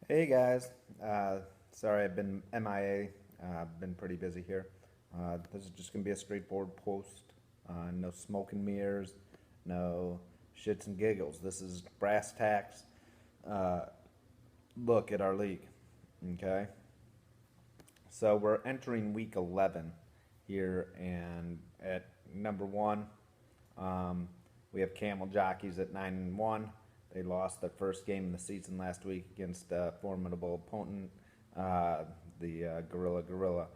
Hey guys, sorry I've been MIA. Been pretty busy here. This is just gonna be a straightforward post. No smoke and mirrors, no shits and giggles. This is brass tacks. Uh, Look at our league. Okay, so we're entering week 11 here, and at number one, um, we have Camel Jockeys at 9-1. They lost their first game in the season last week against a formidable opponent, uh, the Gorilla.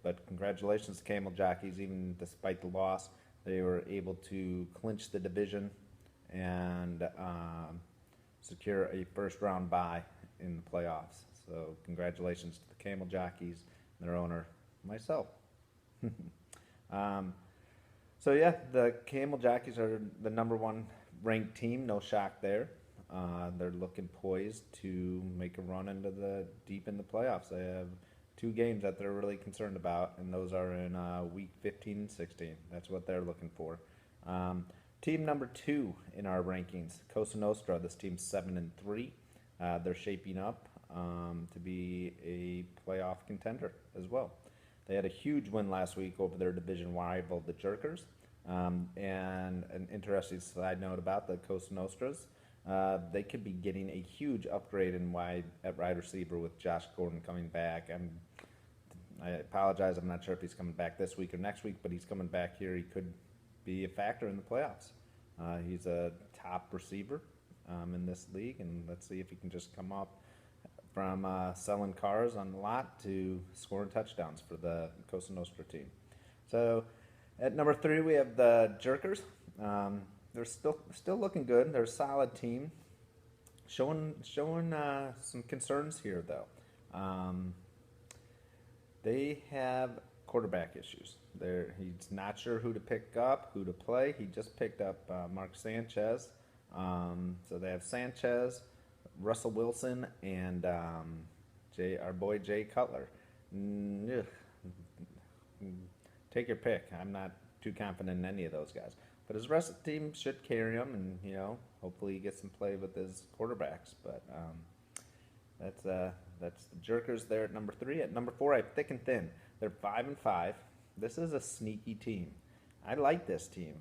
But congratulations to Camel Jockeys. Even despite the loss, they were able to clinch the division and secure a first round bye in the playoffs. So congratulations to the Camel Jockeys, their owner, myself. Um, so yeah, the Camel Jockeys are the number one ranked team. No shock there. They're looking poised to make a run into the deep in the playoffs. They have two games that they're really concerned about, and those are in week 15 and 16. That's what they're looking for. Um, Team number two in our rankings, Cosa Nostra. This team's 7-3. They're shaping up to be a playoff contender as well. They had a huge win last week over their division rival, the Jerkers. And an interesting side note about the Cosa Nostras, they could be getting a huge upgrade in wide receiver with Josh Gordon coming back. I apologize, I'm not sure if he's coming back this week or next week, but he's coming back here. He could be a factor in the playoffs. He's a top receiver in this league, and let's see if he can just come up from selling cars on the lot to scoring touchdowns for the Cosa Nostra team. So at number three, we have the Jerkers. They're still looking good. They're a solid team. Showing some concerns here though. They have quarterback issues. He's not sure who to pick up, who to play. He just picked up Mark Sanchez. So they have Sanchez, Russell Wilson, and our boy Jay Cutler. Take your pick. I'm not too confident in any of those guys. But his rest of the team should carry him, and hopefully he gets some play with his quarterbacks. But that's the Jerkers there at number three. At number four, I have Thick and Thin. They're 5-5. This is a sneaky team. I like this team.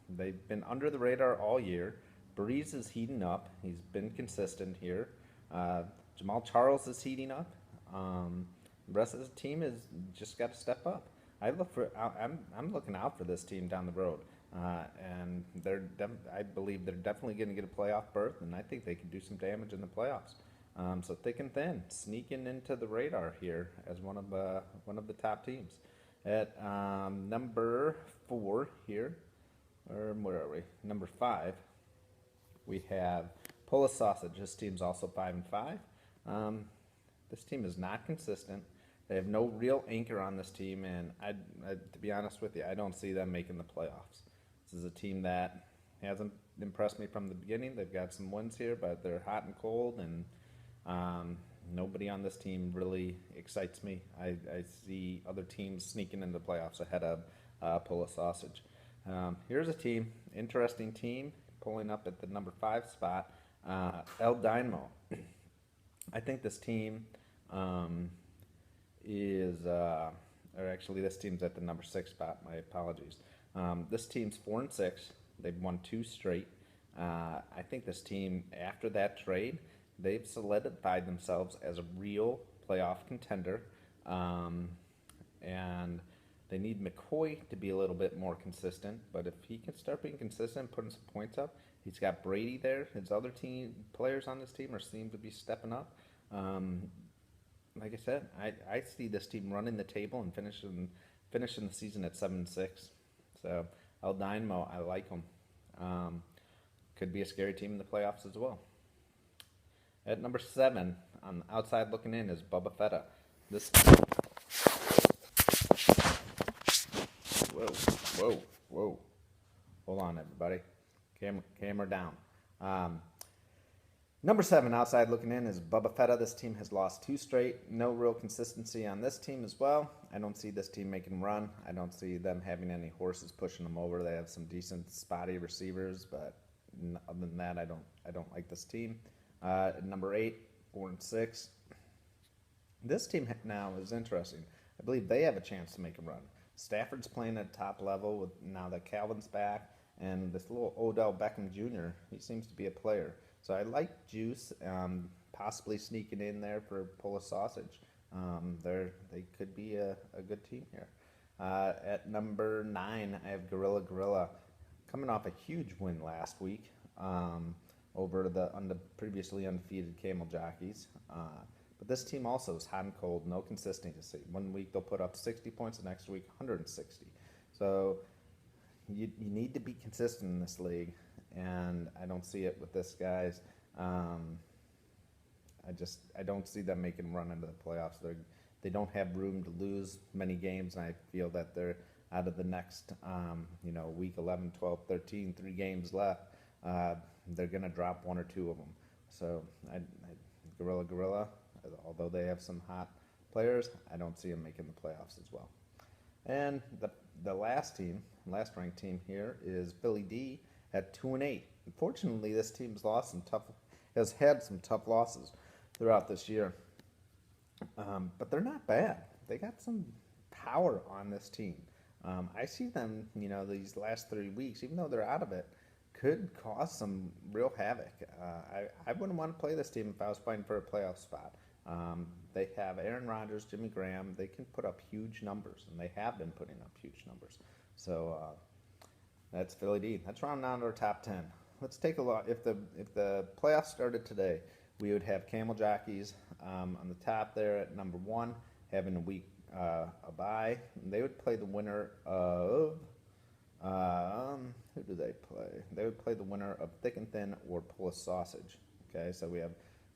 They've been under the radar all year. Breeze is heating up. He's been consistent here. Jamal Charles is heating up. The rest of the team is just got to step up. I'm looking out for this team down the road, and I believe they're definitely going to get a playoff berth, and I think they can do some damage in the playoffs. So Thick and Thin sneaking into the radar here as one of the top teams. At number four here, or where are we? Number five, we have Polish Sausage. This team's also 5-5. This team is not consistent. They have no real anchor on this team, and to be honest with you, I don't see them making the playoffs. This is a team that hasn't impressed me from the beginning. They've got some wins here, but they're hot and cold, and nobody on this team really excites me. I see other teams sneaking into the playoffs ahead of Polish Sausage. Here's a team, interesting team, pulling up at the number 5 spot, El Dynamo. I think this team this team's at the number 6 spot. My apologies. This team's 4-6. They've won 2 straight. I think this team, after that trade, they've solidified themselves as a real playoff contender, and they need McCoy to be a little bit more consistent. But if he can start being consistent, putting some points up, he's got Brady there. His other team players on this team seem to be stepping up. Like I said, I see this team running the table and finishing the season at 7-6. So El Dynamo, I like them. Could be a scary team in the playoffs as well. At number 7, on the outside looking in, is Bubba Fetta. This. Whoa. Hold on, everybody. Camera down. Number 7, outside looking in, is Bubba Fetta. This team has lost 2 straight. No real consistency on this team as well. I don't see this team making a run. I don't see them having any horses pushing them over. They have some decent spotty receivers, but other than that, I don't like this team. Number 8, 4-6. This team now is interesting. I believe they have a chance to make a run. Stafford's playing at top level with now that Calvin's back, and this little Odell Beckham Jr. He seems to be a player. So I like Juice, possibly sneaking in there for pull a sausage. They could be a good team here. At number 9, I have Gorilla, coming off a huge win last week over the previously undefeated Camel Jockeys. But this team also is hot and cold, no consistency. 1 week they'll put up 60 points, the next week 160. So you need to be consistent in this league, and I don't see it with this guys. I don't see them making a run into the playoffs. They don't have room to lose many games, and I feel that they're out of the next, week 11, 12, 13, 3 games left. They're going to drop 1 or 2 of them. So Gorilla, although they have some hot players, I don't see them making the playoffs as well. And the last ranked team here is Philly D at 2-8. Unfortunately, this team's has had some tough losses throughout this year, but they're not bad. They got some power on this team. I see them, these last 3 weeks, even though they're out of it, could cause some real havoc. I wouldn't want to play this team if I was fighting for a playoff spot. They have Aaron Rodgers, Jimmy Graham. They can put up huge numbers, and they have been putting up huge numbers. So that's Philly D. Let's round down to our top 10. Let's take a look. If the playoffs started today, we would have Camel Jockeys on the top there at number 1, having a week a bye. And they would play the winner of who do they play? They would play the winner of Thick and Thin or Pull a Sausage. Okay, so we have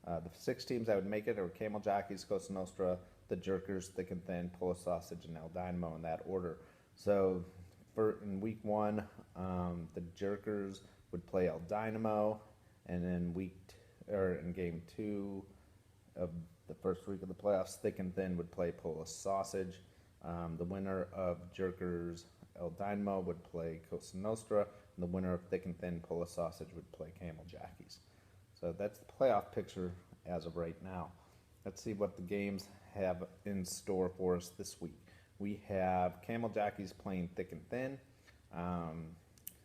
the 6 teams that would make it are Camel Jockeys, Cosa Nostra, the Jerkers, Thick and Thin, Pull a Sausage, and El Dynamo in that order. So in week 1, the Jerkers would play El Dynamo, and then in game 2 of the first week of the playoffs, Thick and Thin would play Pull a Sausage. The winner of Jerkers El Dynamo would play Cosa Nostra, and the winner of Thick and Thin Pull a Sausage would play Camel Jockeys. So that's the playoff picture as of right now. Let's see what the games have in store for us this week. We have Camel Jockeys playing Thick and Thin.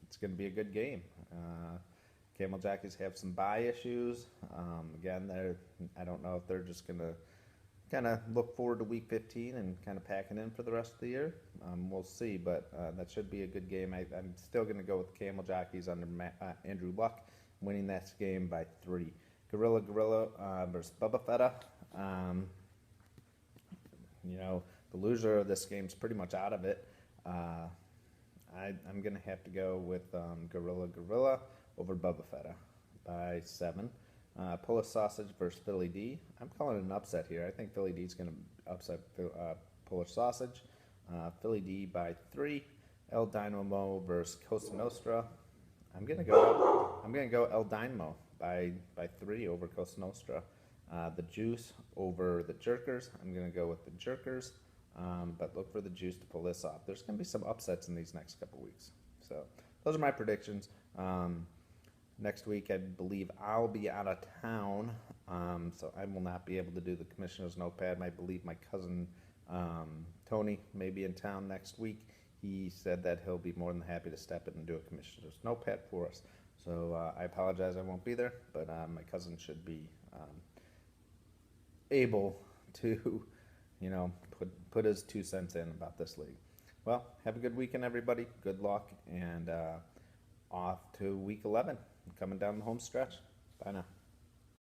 It's going to be a good game. Camel Jockeys have some bye issues. Again, I don't know if they're just going to kind of look forward to week 15 and kind of pack it in for the rest of the year. We'll see, but that should be a good game. I'm still going to go with Camel Jockeys under Andrew Luck, winning that game by 3. Gorilla versus Bubba Fetta. The loser of this game's pretty much out of it. I'm going to have to go with Gorilla over Bubba Fetta by 7. Pull a Sausage versus Philly D. I'm calling it an upset here. I think Philly D's going to upset Pull a Sausage. Philly D by 3. El Dynamo versus Cosa Nostra. I'm gonna go El Dynamo by 3 over Cosa Nostra. The Juice over the Jerkers. I'm gonna go with the Jerkers, but look for the Juice to pull this off. There's gonna be some upsets in these next couple weeks. So those are my predictions. Next week, I believe I'll be out of town, so I will not be able to do the Commissioner's Notepad. I believe my cousin Tony may be in town next week. He said that he'll be more than happy to step in and do a Commissioner's Notepad for us. So I apologize I won't be there, but my cousin should be able to, put his 2 cents in about this league. Well, have a good weekend, everybody. Good luck, and off to week 11, coming down the home stretch. Bye now.